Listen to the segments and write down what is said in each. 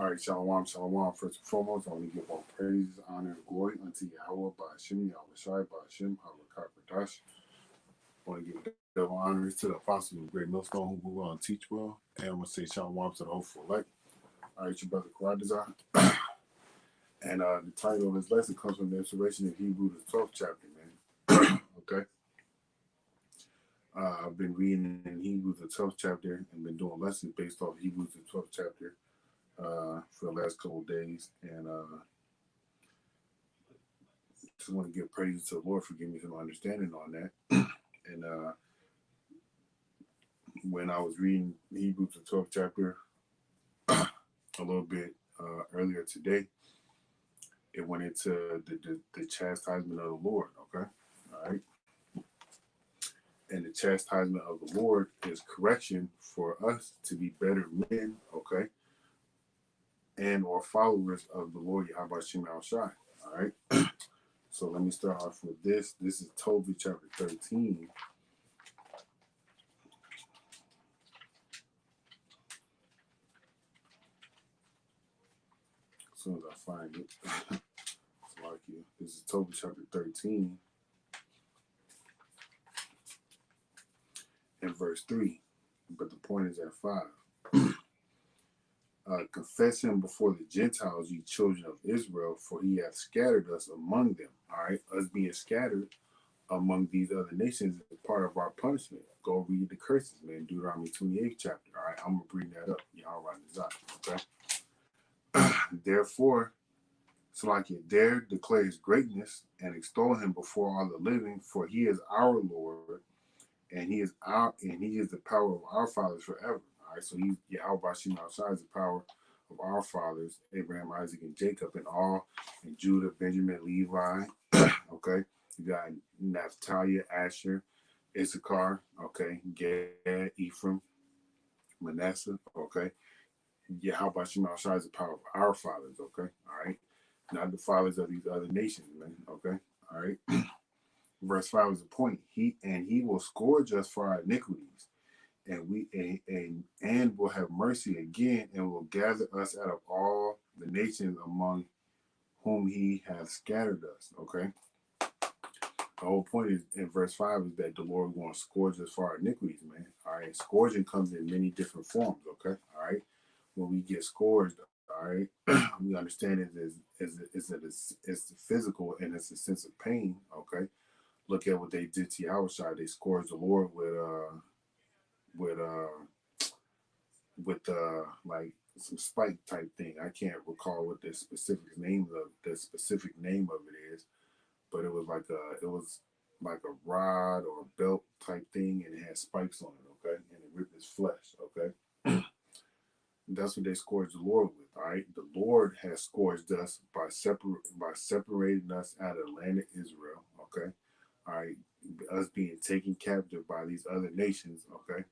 All right, shalom, shalom. First and foremost, I want to give all praise, honor, and glory unto Yahweh, Ba'ashim, Yahweh Shai, Ba'ashim, Hawakar Kadash. I want to give double honors to the apostles of Great Millstone who go well and teach well. And I want to say shalom to the hopeful elect. All right, your brother Karadazar. And the title of his lesson comes from the inspiration of Hebrews, the 12th chapter, man. Okay. I've been reading in Hebrews, the 12th chapter, and been doing lessons based off Hebrews, the 12th chapter. For the last couple of days, and just want to give praise to the Lord for giving me some understanding on that. And when I was reading Hebrews the 12th chapter a little bit earlier today, it went into the chastisement of the Lord. Okay, all right, and the chastisement of the Lord is correction for us to be better men. Okay, and or followers of the Lord Yahweh Shem Al Shai. All right. So let me start off with this. This is Tobit chapter 13. As soon as I find it, it's like you. This is Tobit chapter 13 and verse 3. But the point is at 5. Confess him before the Gentiles, ye children of Israel, for he hath scattered us among them. All right, us being scattered among these other nations is part of our punishment. Go read the curses, man. Deuteronomy 28th chapter. All right, I'm gonna bring that up. Y'all write this out, okay? Therefore, Salakia, there declare his greatness and extol him before all the living, for he is our Lord, and he is the power of our fathers forever. All right, so he's Yahweh Shem outside is the power of our fathers, Abraham, Isaac, and Jacob, and all, and Judah, Benjamin, Levi. Okay, you got Naphtali, Asher, Issachar. Okay, Gad, Ephraim, Manasseh. Okay, Yahweh Shem outside is the power of our fathers. Okay, all right, not the fathers of these other nations, man. Okay, all right. Verse 5 is the point. He will scourge us for our iniquities, and we will have mercy again, and will gather us out of all the nations among whom he hath scattered us. Okay. The whole point is in verse 5 is that the Lord is going to scourge us for our iniquities, man. All right. Scourging comes in many different forms. Okay. All right. When we get scourged, all right, we understand it is physical and it's a sense of pain. Okay. Look at what they did to Yahushua. They scourged the Lord with like some spike type thing. I can't recall what the specific name of it is, but it was like a rod or a belt type thing, and it had spikes on it. Okay, and it ripped his flesh. Okay. That's what they scourged the Lord with. All right, the Lord has scourged us by separating us out of the land of Israel. Okay, all right, us being taken captive by these other nations. Okay,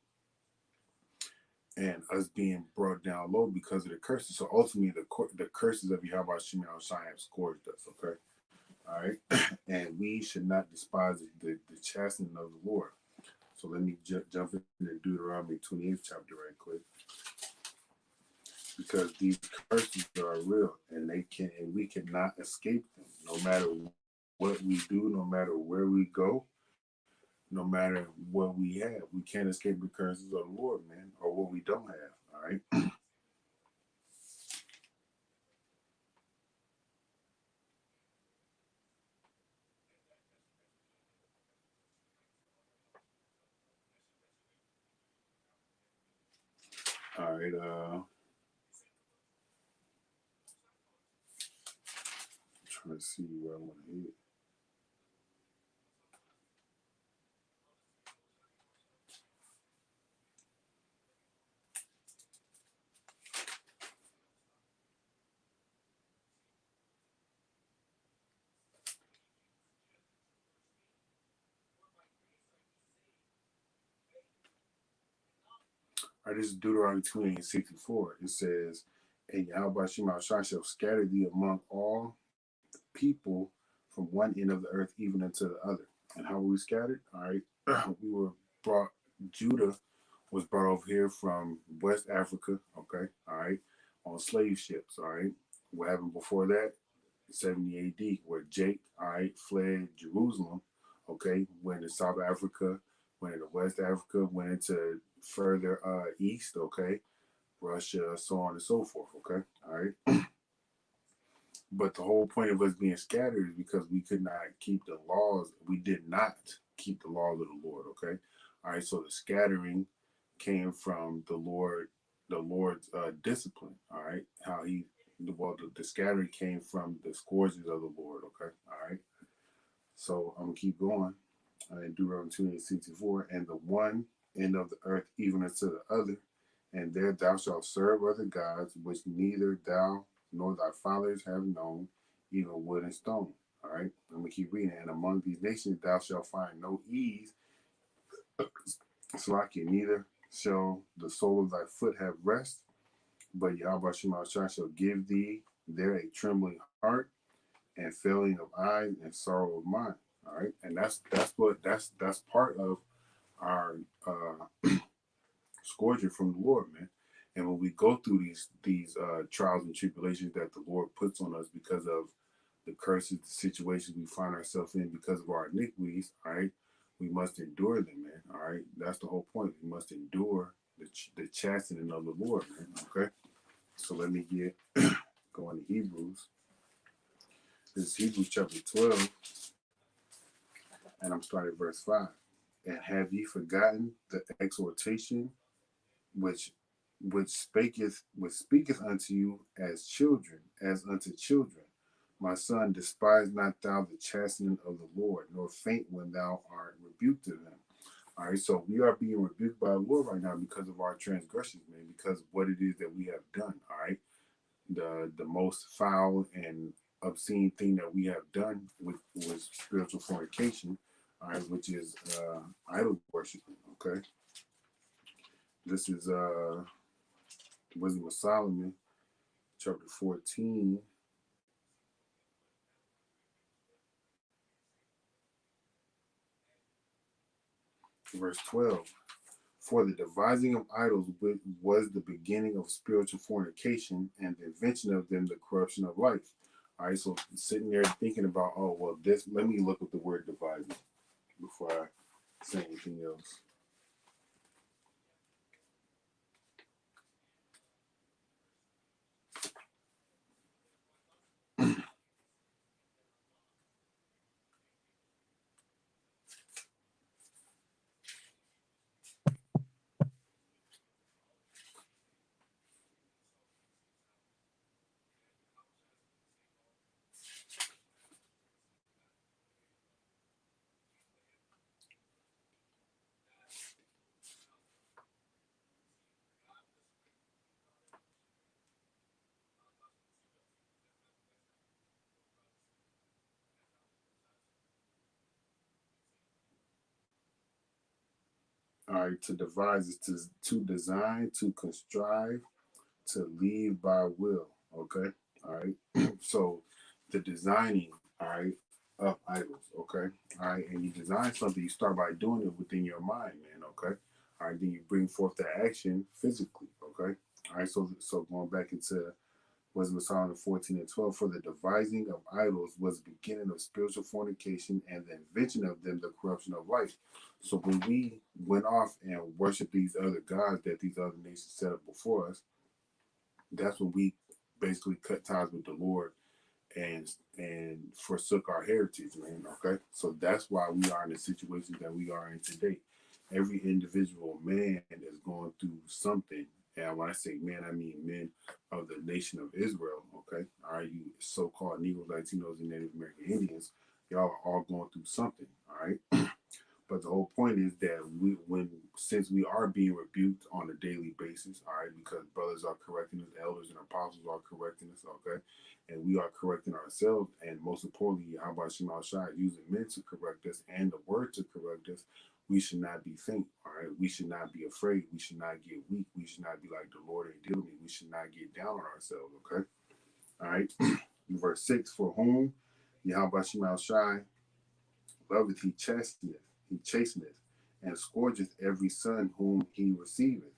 and us being brought down low because of the curses. So ultimately, the curses of Yahweh Shem Shai have scourged us. Okay, all right, and we should not despise the chastening of the Lord. So let me jump into Deuteronomy 28th chapter right quick, because these curses are real, and we cannot escape them, no matter what we do, no matter where we go, no matter what we have. We can't escape the curses of the Lord, man, or what we don't have. All right. All right. Trying to see where I want to hit. All right, this is Deuteronomy 28:64. It says, and Yahweh Shema Shai shall scatter thee among all people from one end of the earth even unto the other. And how were we scattered? All right. We were brought, Judah was brought over here from West Africa. Okay. All right. on slave ships. All right. What happened before that? 70 AD, where Jake, all right, fled Jerusalem, okay, went to South Africa, went into West Africa, went into further east, okay, Russia, so on and so forth, okay, all right. But the whole point of us being scattered is because we could not keep the laws. We did not keep the laws of the Lord, okay, all right. So the scattering came from the Lord's discipline, all right. How he, well, the scattering came from the scourges of the Lord, okay, all right. So I'm gonna keep going. In Deuteronomy 28:64, and the one end of the earth even unto the other, and there thou shalt serve other gods, which neither thou nor thy fathers have known, even wood and stone. All right, I'm gonna keep reading. And among these nations thou shalt find no ease, Slakia, neither shall the sole of thy foot have rest, but Yahweh Shemashah shall give thee there a trembling heart and failing of eyes and sorrow of mind. All right, and that's part of our scourging from the Lord, man. And when we go through these trials and tribulations that the Lord puts on us because of the curses, the situations we find ourselves in because of our iniquities, all right, we must endure them, man. All right, that's the whole point. We must endure the chastening of the Lord, man. Okay, so let me get going to Hebrews. This is Hebrews chapter 12, and I'm starting at verse 5. And have ye forgotten the exhortation which speaketh unto you as unto children? My son, despise not thou the chastening of the Lord, nor faint when thou art rebuked of him. All right, so we are being rebuked by the Lord right now because of our transgressions, man, because of what it is that we have done. All right, the most foul and obscene thing that we have done was spiritual fornication, all right, which is idol worshiping. Okay, this is Wisdom of Solomon, chapter 14, verse 12. For the devising of idols was the beginning of spiritual fornication, and the invention of them the corruption of life. All right, so sitting there thinking about, oh, well, this, let me look up the word devising before I say anything else. All right, to devise is to design, to contrive, to leave by will. Okay, all right. So the designing, all right, of idols. Okay, all right, and you design something, you start by doing it within your mind, man. Okay, all right, then you bring forth the action physically. Okay, all right. So going back into Wisdom of Solomon 14 and 12, for the devising of idols was the beginning of spiritual fornication, and the invention of them the corruption of life. So when we went off and worshiped these other gods that these other nations set up before us, that's when we basically cut ties with the Lord and forsook our heritage, man. Okay, so that's why we are in the situation that we are in today. Every individual man is going through something, and when I say man, I mean men of the nation of Israel. Okay, all right, you so-called Negroes, Latinos, and Native American Indians, y'all are all going through something. All right, but the whole point is that since we are being rebuked on a daily basis, all right, because brothers are correcting us, elders and apostles are correcting us, okay, and we are correcting ourselves, and most importantly, how about Shemal Shai using men to correct us and the word to correct us, we should not be faint, all right, we should not be afraid, we should not get weak, we should not be like the Lord ain't dealing with me, we should not get down on ourselves, okay, all right. Verse 6, for whom Yahweh Shemal Shai loveth he chasteneth, and scourgeth every son whom he receiveth.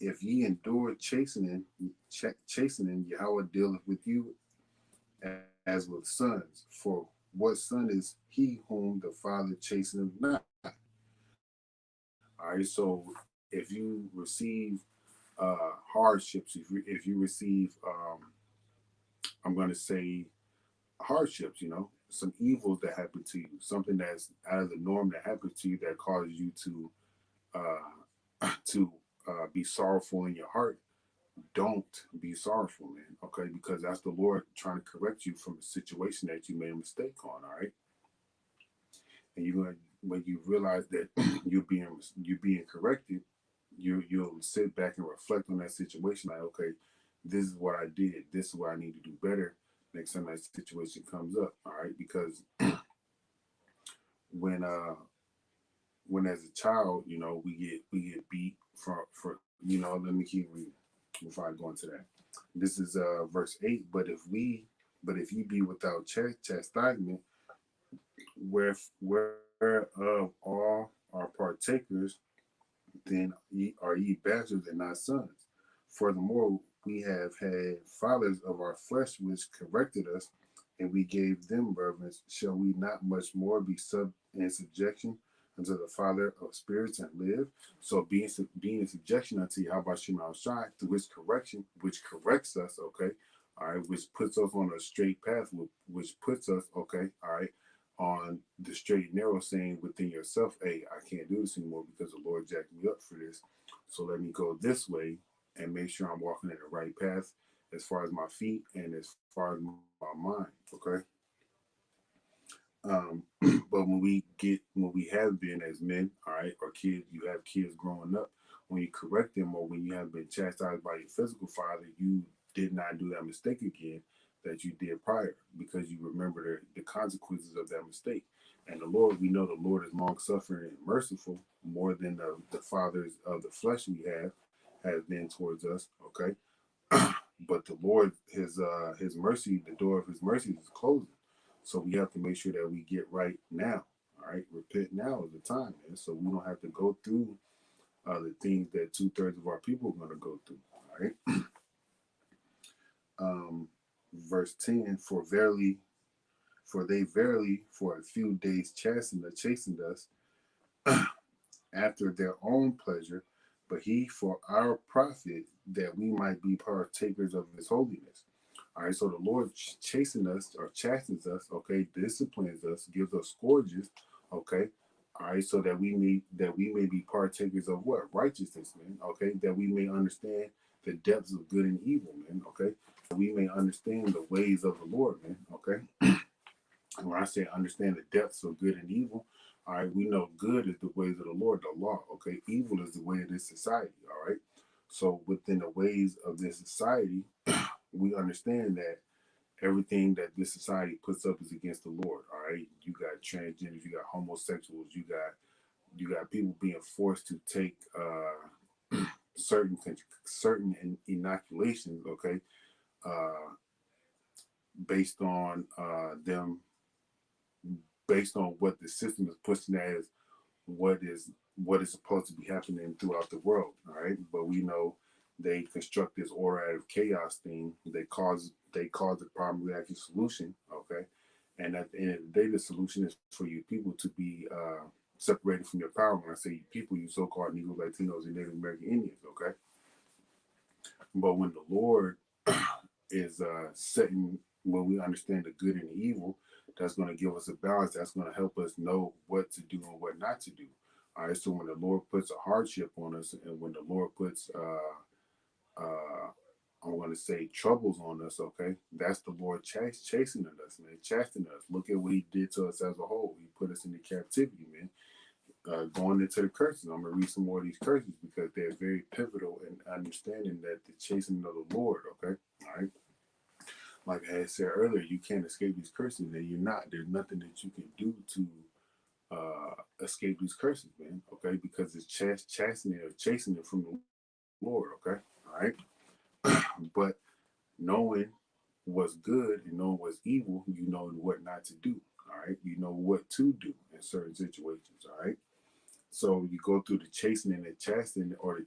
If ye endure chastening, Yahweh dealeth with you as with sons. For what son is he whom the Father chasteneth not? All right, so if you receive hardships, if you receive, I'm going to say hardships, some evils that happen to you, something that's out of the norm that happens to you that causes you to to be sorrowful in your heart. Don't be sorrowful, man. Okay, because that's the Lord trying to correct you from a situation that you made a mistake on. All right, and you're gonna when you realize that you're being corrected, you'll sit back and reflect on that situation. Like, okay, this is what I did. This is what I need to do better next time that situation comes up. All right, because when when as a child, we get beat for. Let me keep reading before I go into that. This is verse 8. But if ye be without chastisement, whereof all are partakers, then ye bastards and not sons. Furthermore, we have had fathers of our flesh which corrected us, and we gave them reverence. Shall we not much more be in subjection unto the Father of spirits and live? So being in subjection unto Yahweh Shema Shai through his correction, which corrects us, okay, all right, which puts us on a straight path, which puts us, okay, all right, on the straight and narrow, saying within yourself, hey, I can't do this anymore because the Lord jacked me up for this. So let me go this way and make sure I'm walking in the right path as far as my feet and as far as my mind. Okay. Um, but when we have been as men, all right, or kids, you have kids growing up, when you correct them or when you have been chastised by your physical father, you did not do that mistake again that you did prior because you remember the consequences of that mistake. And the Lord, we know the Lord is long suffering and merciful more than the fathers of the flesh we have been towards us. Okay. But the Lord, his mercy, the door of his mercy is closing. So we have to make sure that we get right now. All right, repent now is the time, man. So we don't have to go through the things that 2/3 of our people are going to go through. All right. Um, verse 10: for they verily for a few days chastened us after their own pleasure, but he for our profit, that we might be partakers of his holiness. All right, so the Lord chasing us or chastens us, okay, disciplines us, gives us scourges, okay, all right, so that we may be partakers of what righteousness, man, okay, that we may understand the depths of good and evil, man, okay, we may understand the ways of the Lord, man, okay. And when I say understand the depths of good and evil, all right, we know good is the ways of the Lord, the law, okay, evil is the way of this society, all right. So within the ways of this society, we understand that everything that this society puts up is against the Lord. All right, you got transgenders, you got homosexuals, you got people being forced to take certain certain inoculations. Okay, uh, based on them, based on what the system is pushing as what is what is supposed to be happening throughout the world. All right, but we know they construct this order out of chaos thing. They cause the problem, reaction, solution. Okay, and at the end of the day, the solution is for you people to be separated from your power. When I say people, you so-called Negro, Latinos, and Native American Indians. Okay, but when the Lord is setting, when we understand the good and the evil, that's going to give us a balance. That's going to help us know what to do and what not to do. All right. So when the Lord puts a hardship on us, and when the Lord puts, I'm going to say troubles on us. Okay, that's the Lord chasing us, man, chastening us. Look at what He did to us as a whole. He put us into captivity, man. Going into the curses, I'm gonna read some more of these curses because they're very pivotal in understanding that the chastening of the Lord. Okay, all right. Like I had said earlier, you can't escape these curses, and you're not. There's nothing that you can do to escape these curses, man. Okay, because it's chastening or chasing it from the Lord. Okay, all right. But knowing what's good and knowing what's evil, you know what not to do. All right, you know what to do in certain situations. All right. So you go through the chastening and chastening, or the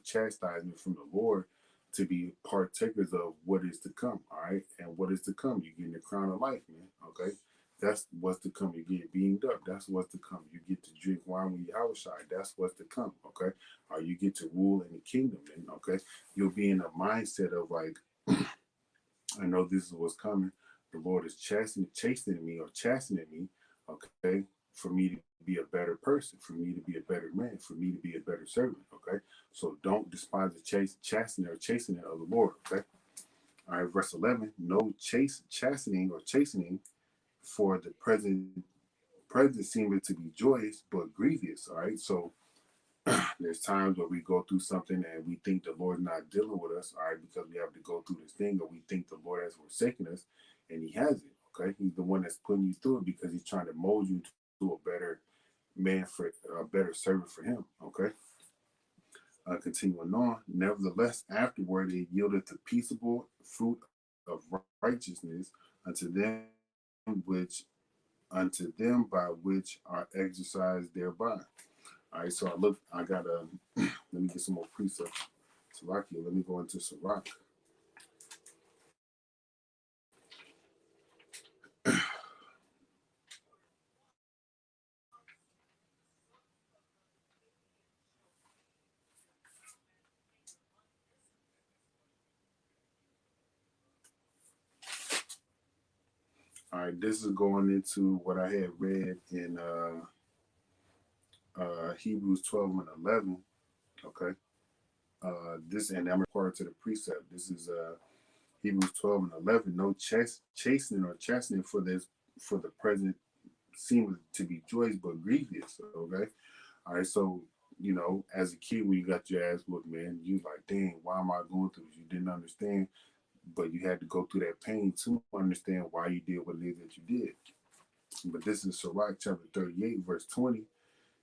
chastisement from the Lord, to be partakers of what is to come. All right, and what is to come? You get the crown of life, man. Okay, that's what's to come. You get beamed up. That's what's to come. You get to drink wine with your house side. That's what's to come. Okay, or you get to rule in the kingdom. And okay, you'll be in a mindset of like, I know this is what's coming. The Lord is chastening me or chastening me, okay, for me to be a better person, for me to be a better man, for me to be a better servant, okay? So don't despise the chastening or chastening of the Lord, okay? All right, verse 11, no chastening or chastening for the present seemeth to be joyous, but grievous, all right? So there's times where we go through something and we think the Lord's not dealing with us, all right, because we have to go through this thing, or we think the Lord has forsaken us, and He hasn't. Okay, He's the one that's putting you through it because He's trying to mold you to a better man, for a better servant for Him. Okay, continuing on. Nevertheless, afterward it yieldeth the peaceable fruit of righteousness unto them which unto them by which are exercised thereby. All right, so I got a, let me get some more precepts. Salakia, let me go into Sirach. All right, this is going into what I had read in Hebrews 12 and 11. Okay, this, and I'm referring to the precept. This is Hebrews 12 and 11. No chastening or chastening for the present seems to be joyous, but grievous. Okay, all right, so as a kid, when you got your ass whooped, man, you like, dang, why am I going through this? You didn't understand, but you had to go through that pain to understand why you did what it is that you did. But this is Sirach chapter 38, verse 20.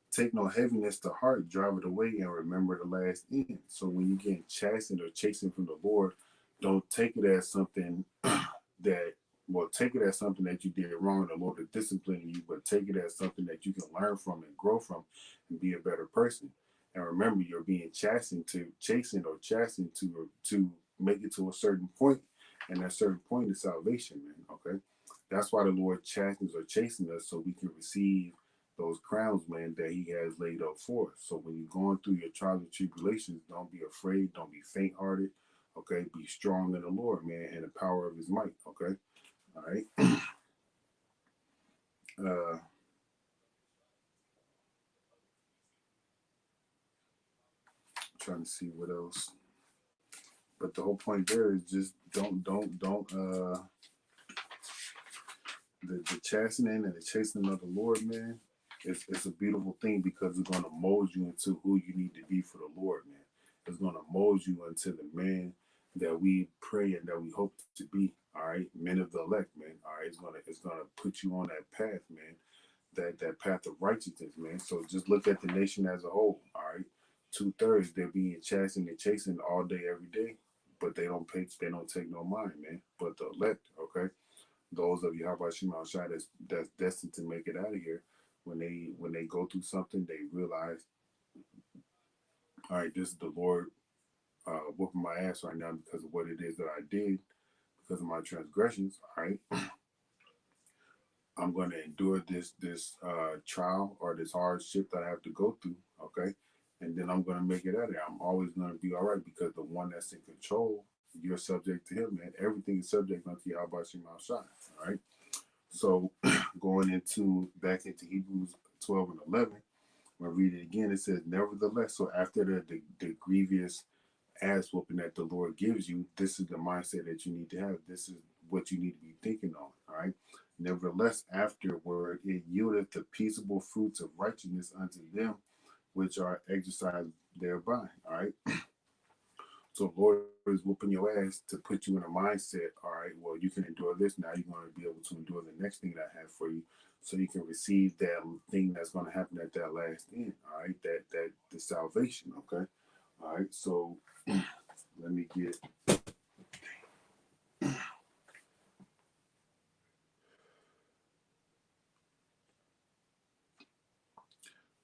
Take no heaviness to heart, drive it away, and remember the last end. So when you're getting chastened or chasing from the Lord, don't take it as something that, well, take it as something that you did wrong and the Lord is disciplining you, but take it as something that you can learn from and grow from and be a better person. And remember, you're being chastened or chastened to make it to a certain point, and that certain point is salvation, man. Okay, that's why the Lord chastens or chastens us so we can receive those crowns, man, that He has laid up for us. So when you're going through your trials and tribulations, don't be afraid, don't be faint-hearted. Okay, be strong in the Lord, man, and the power of His might. Okay, all right. uh, Trying to see what else, but the whole point there is just don't the chastening and the chastening of the Lord, man. It's a beautiful thing because it's going to mold you into who you need to be for the Lord, man. It's going to mold you into the man that we pray and that we hope to be. All right, men of the elect, man. All right, it's gonna put you on that path, man. That path of righteousness, man. So just look at the nation as a whole. All right, 2/3 they're being chastened and chastened all day, every day, but they don't take no mind, man. But the elect, okay, those of you, how about Shema Shai, that's destined to make it out of here, when they go through something, they realize, all right, this is the Lord whooping my ass right now because of what it is that I did, because of my transgressions. All right, I'm going to endure this trial or this hardship that I have to go through. Okay, and then I'm going to make it out of there. I'm always going to be all right because the one that's in control, you're subject to Him, man. Everything is subject unto Yahweh Shema Shai. All right. So going back into Hebrews 12 and 11, when I read it again, it says, nevertheless, so after the grievous ass whooping that the Lord gives you, this is the mindset that you need to have. This is what you need to be thinking on. All right. Nevertheless, afterward, it yieldeth the peaceable fruits of righteousness unto them which are exercised thereby. All right. So Lord is whooping your ass to put you in a mindset. All right, well, you can endure this. Now you're going to be able to endure the next thing that I have for you, so you can receive that thing that's going to happen at that last end. All right, that the salvation. Okay. All right. So let me get.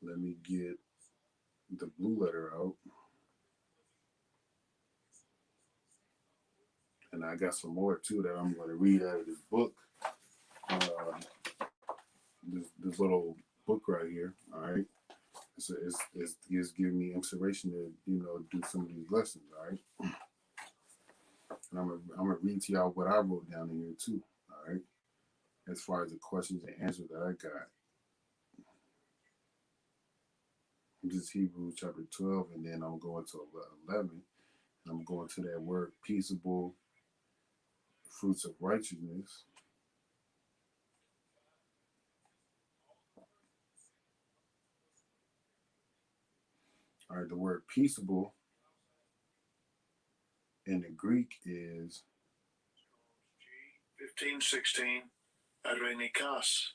Let me me get the blue letter out. And I got some more too that I'm going to read out of this book. Uh, this little book right here. All right. It's giving me inspiration to, do some of these lessons. All right. And I'm gonna read to y'all what I wrote down in here too. All right. As far as the questions and answers that I got. This is Hebrews chapter 12, and then I'm going to 11. And I'm going to that word peaceable, fruits of righteousness. All right, the word peaceable in the Greek is 1516 Arenikos.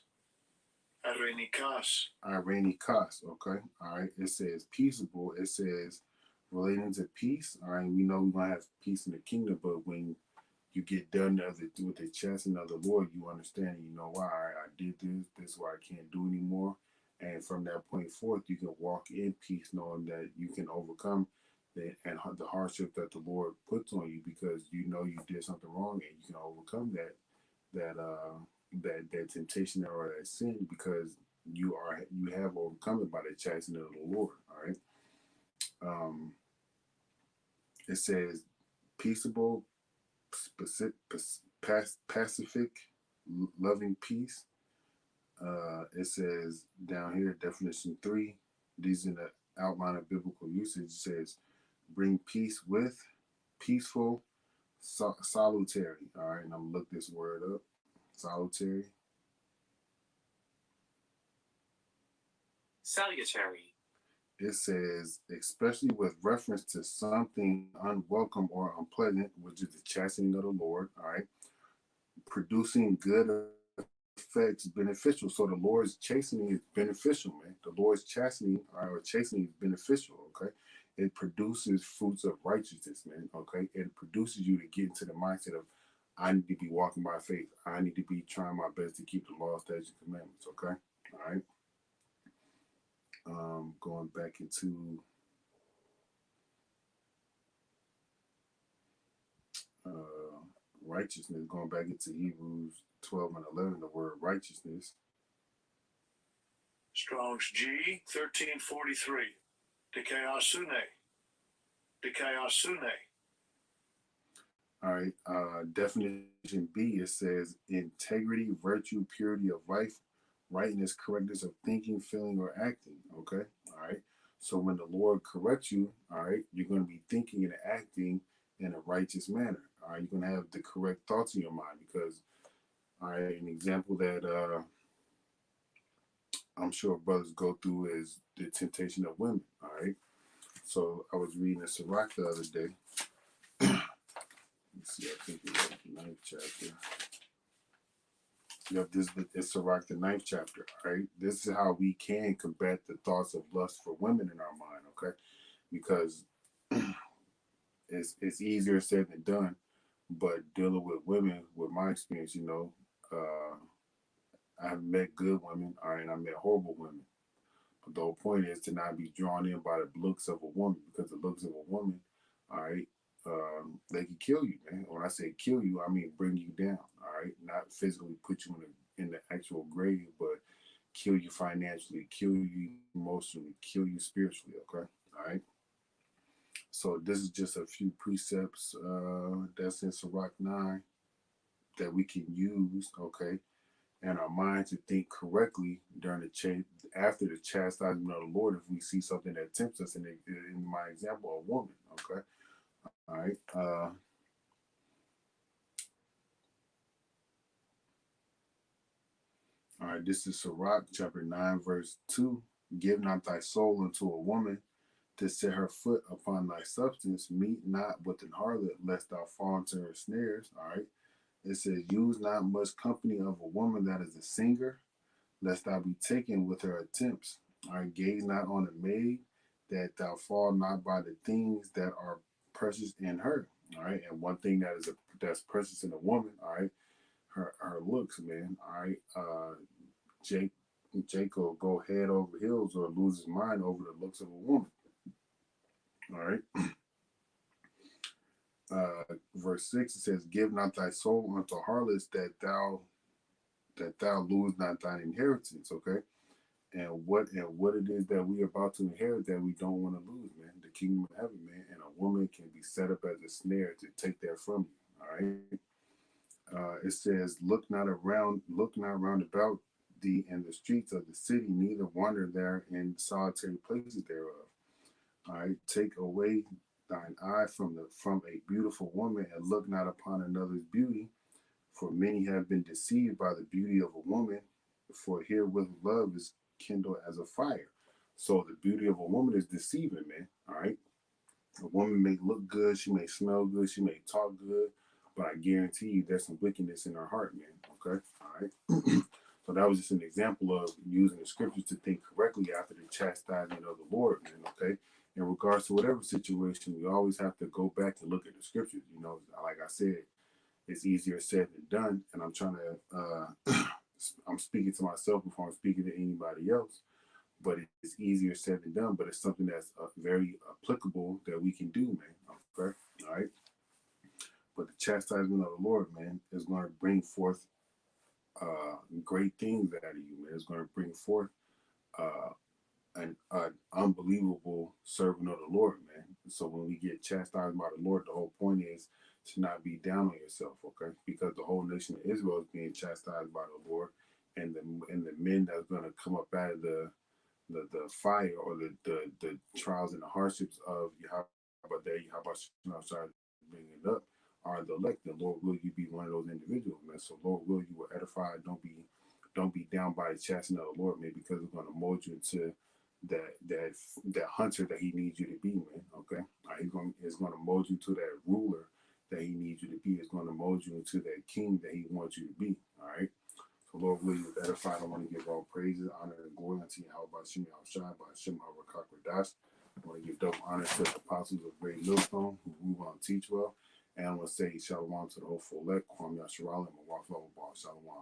Arenikos. Irenikos, okay? All right, it says peaceable. It says relating to peace. All right, we know we're going to have peace in the kingdom, but when you get done with the chastising of the Lord, you understand, you know why I did this is why I can't do anymore. And from that point forth, you can walk in peace, knowing that you can overcome the hardship that the Lord puts on you, because you know you did something wrong, and you can overcome that temptation or that sin, because you have overcome it by the chastening of the Lord. All right. Um, it says peaceable, specific, pacific, loving peace. It says down here, definition 3. These in the outline of biblical usage. It says bring peace with, peaceful, salutary. All right, and I'm gonna look this word up. Salutary. Salutary. It says, especially with reference to something unwelcome or unpleasant, which is the chastening of the Lord. All right, producing good effects, beneficial. So the Lord's chastening is beneficial, man. The Lord's chastening or chastening is beneficial. Okay, it produces fruits of righteousness, man. Okay, it produces you to get into the mindset of, I need to be walking by faith. I need to be trying my best to keep the law, statutes, and commandments. Okay, all right. Going back into righteousness, going back into Hebrews 12 and 11, the word righteousness. Strong's G 1343. Dikaiosune. Dikaiosune. All right. Definition B, it says integrity, virtue, purity of life, rightness, correctness of thinking, feeling, or acting. Okay. All right. So when the Lord corrects you, all right, you're going to be thinking and acting in a righteous manner. All right. You're going to have the correct thoughts in your mind, because, all right, an example that I'm sure brothers go through is the temptation of women. All right. So I was reading a Sirach the other day. Let's see, I think it was the 9th chapter. Yep, it's Sirach, the 9th chapter. All right. This is how we can combat the thoughts of lust for women in our mind, okay? Because it's easier said than done. But dealing with women, with my experience, I've met good women, all right, and I met horrible women. But the whole point is to not be drawn in by the looks of a woman, because the looks of a woman, all right, they can kill you, man. When I say kill you, I mean bring you down, all right? Not physically put you in the actual grave, but kill you financially, kill you emotionally, kill you spiritually, okay? All right? So this is just a few precepts that's in Sirach 9 that we can use, okay, and our mind to think correctly during after the chastisement of the Lord, if we see something that tempts us. In my example, a woman. Okay, all right. All right. This is Sirach chapter 9, verse 2. Give not thy soul unto a woman to set her foot upon thy substance. Meet not with an harlot, lest thou fall into her snares. All right. It says, use not much company of a woman that is a singer, lest thou be taken with her attempts. All right, gaze not on a maid, that thou fall not by the things that are precious in her. All right, and one thing that's precious in a woman, all right, her looks, man. All right, Jake Jacob go head over heels or lose his mind over the looks of a woman. All right. Verse 6, it says, "Give not thy soul unto harlots, that thou lose not thine inheritance." Okay. And what it is that we about to inherit that we don't want to lose, man. The kingdom of heaven, man. And a woman can be set up as a snare to take that from you. All right. It says, look not round about thee in the streets of the city, neither wander there in solitary places thereof. All right. Take away thine eye from a beautiful woman, and look not upon another's beauty, for many have been deceived by the beauty of a woman, for herewith love is kindled as a fire. So the beauty of a woman is deceiving, man. All right. A woman may look good, she may smell good, she may talk good, but I guarantee you there's some wickedness in her heart, man. Okay. All right. So that was just an example of using the scriptures to think correctly after the chastisement of the Lord, man. Okay. In regards to whatever situation, we always have to go back and look at the scriptures. You know, like I said, it's easier said than done. And I'm trying to, I'm speaking to myself before I'm speaking to anybody else. But it's easier said than done. But it's something that's very applicable that we can do, man. Okay, all right. But the chastisement of the Lord, man, is going to bring forth great things out of you, man. It's going to bring forth uh, an unbelievable servant of the Lord, man. So when we get chastised by the Lord, the whole point is to not be down on yourself, okay? Because the whole nation of Israel is being chastised by the Lord, and the men that's going to come up out of the fire or the trials and the hardships of Yahweh, bringing it up, are the elect. And Lord, will you be one of those individuals, man? So Lord, will you will edify? Don't be down by the chastisement of the Lord, man, because it's going to mold you into that hunter that He needs you to be, man. Okay, it's going to mold you to that ruler that He needs you to be. It's going to mold you into that king that He wants you to be. All right. So Lord, will you edify? I want to give all praises, honor, and glory unto you. How about Shimei Shai by Shem Hawakakwadash? I want to give double honor to the apostles of Great Millstone who move on teach well. And I want to say shalom to the whole elect, Kwam Yasharala, and Mawaf Shalom.